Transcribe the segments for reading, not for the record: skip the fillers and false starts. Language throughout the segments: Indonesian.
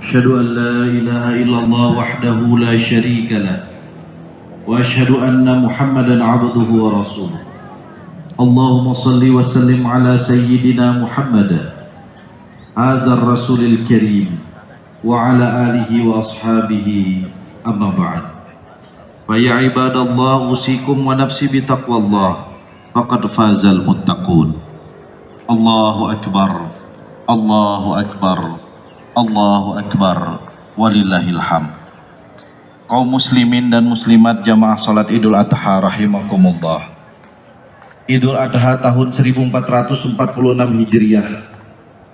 أشهد أن لا إله إلا الله وحده لا شريك له وأشهد أن محمدا عبده ورسوله اللهم صل وسلم على سيدنا محمد هذا الرسول الكريم وعلى آله وأصحابه أما بعد فيا عباد الله أوصيكم ونفسي بتقوى الله فقد فاز المتقون الله أكبر الله أكبر Allahu Akbar walillahil hamd. Kaum muslimin dan muslimat jamaah salat Idul Adha rahimakumullah. Idul Adha tahun 1446 Hijriah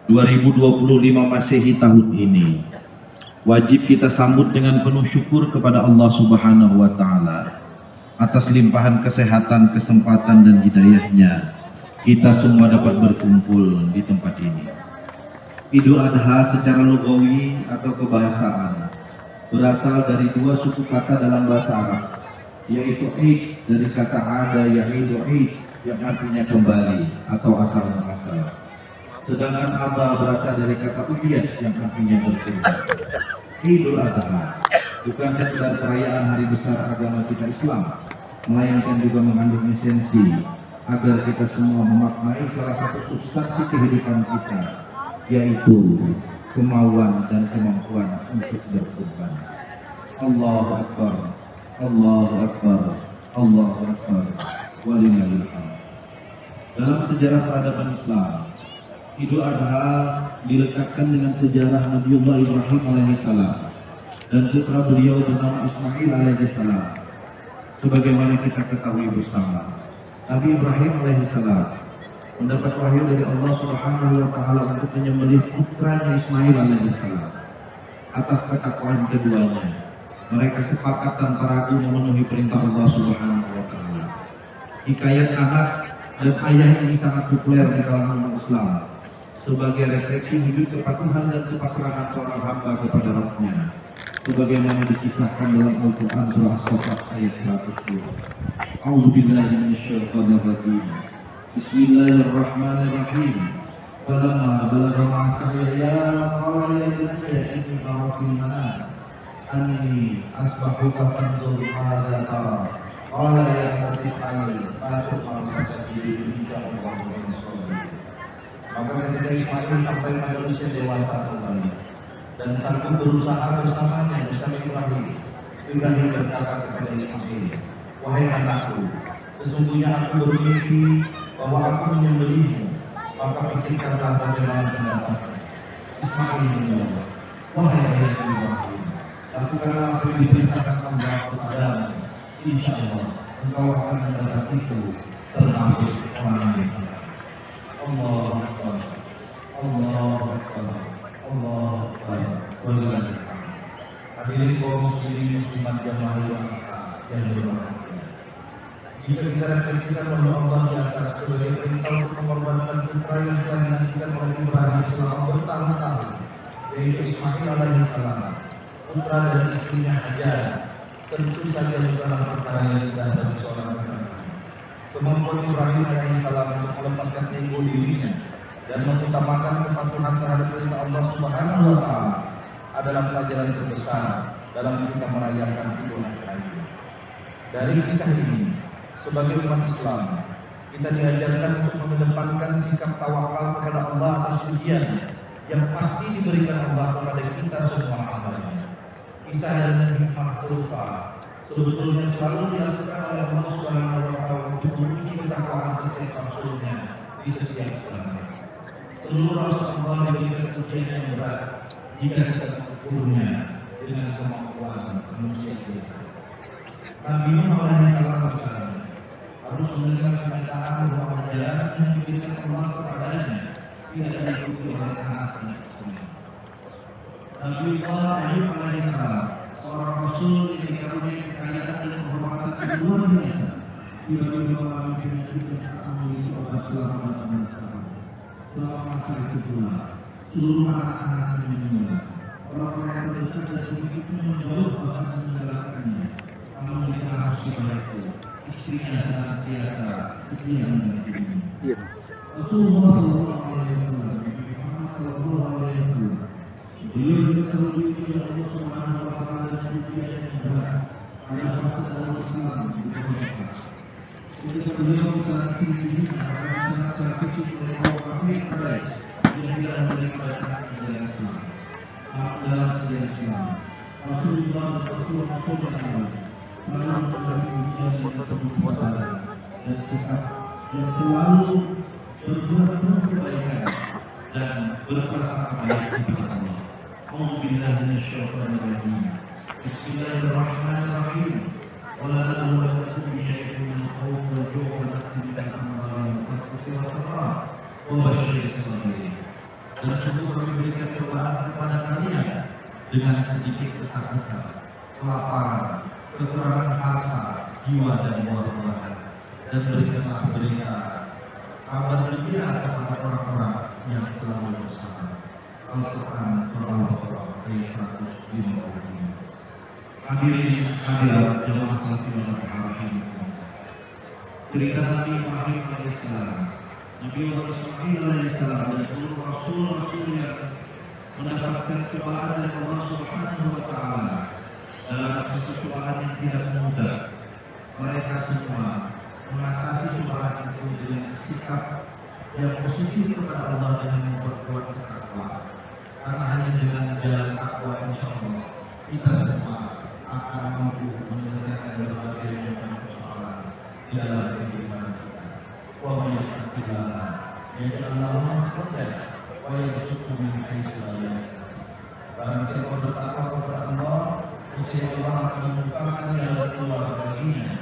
2025 Masehi tahun ini wajib kita sambut dengan penuh syukur kepada Allah Subhanahu wa taala atas limpahan kesehatan, kesempatan dan hidayahnya kita semua dapat berkumpul di tempat ini. Idul Adha secara lugawi atau kebahasaan berasal dari dua suku kata dalam bahasa Arab, yaitu Eid dari kata ada ya'idu Eid yang artinya kembali atau asal muasal. Sedangkan Adha berasal dari kata Udiyah yang artinya berkurban. Idul Adha bukan sekedar perayaan hari besar agama kita Islam, melainkan juga mengandung esensi agar kita semua memaknai salah satu substansi kehidupan kita, yaitu kemauan dan kemampuan untuk berkorban. Allahu Akbar, Allahu Akbar, Allahu Akbar, walillahil hamd. Dalam sejarah peradaban Islam, Idul Adha dilekatkan dengan sejarah Nabiullah Ibrahim alaihissalam dan putra beliau bernama Ismail alaihissalam. Sebagaimana kita ketahui bersama, Nabi Ibrahim alaihissalam mendapat wahyu dari Allah Subhanahu wa taala untuk menyembelih putranya Ismail alaihissalam. Atas ketakwaan keduanya, mereka sepakat tanpa ragu memenuhi perintah Allah Subhanahu wa taala. Hikayat anak dan ayah ini sangat populer di kalangan umat Islam sebagai refleksi wujud kepatuhan dan kepasrahan seorang hamba kepada Rabb-Nya, sebagaimana dikisahkan dalam Al-Qur'an surah As-Saffat ayat 110. A'udzubillahi minasyaitonir rajim. Bismillahirrahmanirrahim. Falamma balagha ma'asya qala ya bunayya inni ara fil manam anni asbahuka fanzur madza tara qala ya abati fa'al fa'al sajidi insyaallah wa inshallah. Maka ketika Ismail sampai pada usia dewasa kembali dan sanggup berusaha bersamanya bersama Ibrahim, Ibrahim berkata kepada Ismail, wahai anakku, sesungguhnya aku bermimpi bahwa aku menyembelihmu, maka pikirkanlah bagaimana pendapatmu. Ismail menjawab, wahai ayah Ibrahim, lakukanlah apa yang diperintahkan Allah kepadamu. Insya Allah engkau akan mendapatiku termasuk orang yang benar. Allahu Akbar, Allahu Akbar, Allahu Akbar. Walillahil hamd. Hadirin kaum muslimin muslimat jamaah yang berbahagia. Jika kita refleksikan bahwa Allah di atas sebagai perintah untuk mengorbankan putra yang telah dinantikan oleh Ibrahim selama bertahun-tahun, yaitu Ismail alaihissalam, putra dan istrinya Hajar, tentu saja bukanlah perkara yang mudah bagi seorang laki-laki. Kemampuan Ibrahim alaihissalam untuk melepaskan ego dirinya dan mengutamakan kepatuhan terhadap perintah Allah Subhanahu wa taala adalah pelajaran terbesar dalam kita merayakan Idul Adha. Dari kisah ini, sebagai umat Islam, kita diajarkan untuk mengedepankan sikap tawakal kepada Allah atas ujian yang pasti diberikan Allah kepada kita semua hamba-Nya. Kisah dan hikmah serupa sebetulnya selalu dilakukan oleh Allah Subhanahu wa taala untuk menguji ketakwaan setiap rasulnya di setiap zaman. Seluruh Rasulullah diberikan ujian yang berat jika kita mengukurnya dengan kemampuan manusia biasa. Nabi Nuh alaihissalam berkata, harus mendengar kenyataan bahwa perjalanan yang diberikan Allah kepadanya tidak diikuti oleh anak-anak sendiri. Nabi Ayub alaihissalam, seorang rasul yang dikaruniai kekayaan dan kehormatan yang luar biasa, tiba-tiba mengalami penyakit yang tak memiliki obat selama 18 tahun. Selama masa itu pula, seluruh anak-anaknya meninggal. Orang-orang terdekat dan begitu menjauh bahkan meninggalkannya. Namun di tengah musibah itu, istrinya senantiasa setia mendampingi. Rasulullah SAW, Beliau selalu Allah Subhanahu wa taala dan dunia yang berat. Ada masalah Islam di Indonesia. Ketika beliau sangat tinggi, sangat kecil dari kaum kafir Quraisy yang tidak menerima ajaran Islam. Dalam sejarah Islam, Rasulullah bertuah kepada malam mengalami ujian yang kebutuhan dan sikap yang selalu berbuat kebaikan dan berprasangka baik kepada Allah. Alhamdulillah minasyaitonirrajim. Bismillahirrahmanirrahim. Wala nabluwannakum bisyai'in min al-khawfi wal-ju'i wa naqsin min al-amwali wal-anfusi wath-thamarati wa basyiril sabirin. Dan sungguh kami berikan cobaan kepada kalian dengan sedikit ketakutan, kelaparan, kekurangan harta, jiwa dan buah-buahan. Dan berikanlah berita kabar gembira kepada orang-orang yang selalu bersabar. Al-Quran surah Al-Baqarah ayat 155. Hadirin hadirat jemaah salat Tarawih. Cerita Nabi Ibrahim alaihissalam, Nabi Ismail alaihissalam dan seluruh rasul-rasul yang mendapatkan cobaan dari Allah Subhanahu wa taala dalam satu cobaan yang tidak mudah. Mereka semua mengatasi cobaan itu dengan sikap yang positif kepada Allah dan memperkuat ketakwaan. Karena hanya dengan jalan takwa insya Allah kita semua akan mampu menyelesaikan berbagai macam persoalan di dalam kehidupan kita. Wa may yattaqillah yaj'al lahu makhrajan wa yarzuqhu min haitsu la yahtasib. Barang siapa bertakwa kepada Allah, niscaya Allah akan membukakan jalan keluar baginya